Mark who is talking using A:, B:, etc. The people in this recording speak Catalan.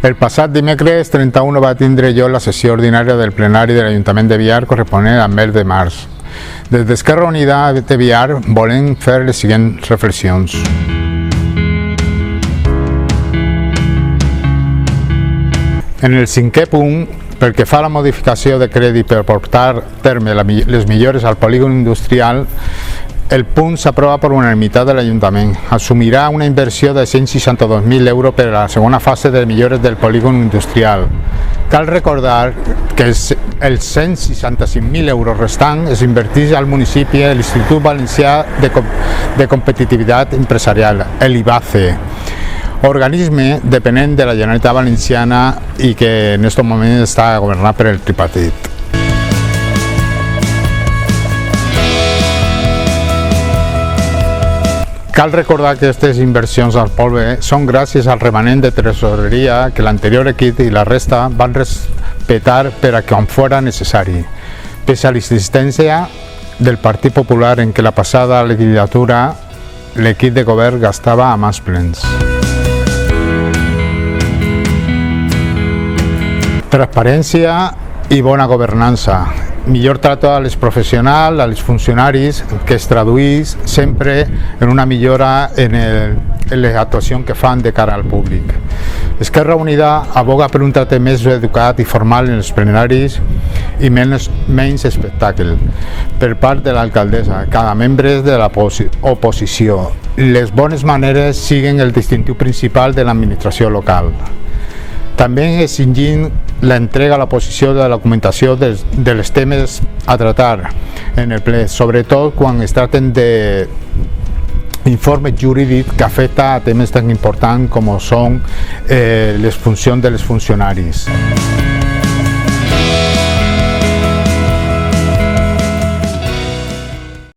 A: El passat dimecres 31 va tindre lloc la sessió ordinària del plenari de l'Ajuntament de Biar corresponent al mes de març. Des d'Esquerra Unida de Biar volem fer les següents reflexions. En el cinquè punt, pel que fa a la modificació de crèdit per portar a terme les millores al polígon industrial, el punt s'aprova per unanimitat de l'Ajuntament. Assumirà una inversió de 162.000 euros per a la segona fase de millores del polígon industrial. Cal recordar que els 165.000 euros restants es inverteix al municipi a l'Institut Valencià de Competitivitat Empresarial, l'IBACE, organisme depenent de la Generalitat Valenciana i que en aquest moment està governat per el tripartit. Cal recordar que aquestes inversions al polve són gràcies al remanent de tresoreria que l'anterior equip i la resta van respetar per a quan fora necessari, pese a l'existència del Partit Popular en què la passada legislatura l'equip de govern gastava a mans plens. Transparència i bona governança. Millor trato a les professionals, als funcionaris, que es traduís sempre en una millora en l'actuació que fan de cara al públic. Esquerra Unida aboga per un tracte més educat i formal en els plenaris i menys espectacle per part de l'alcaldessa, cada membre de l'oposició. Les bones maneres siguen el distintiu principal de l'administració local. També exigint l'entrega a la posició de la documentació de les temes a tratar en el ple, sobretot quan es tracten d'informes jurídics que afecten a temes tan importants com són les funcions dels funcionaris.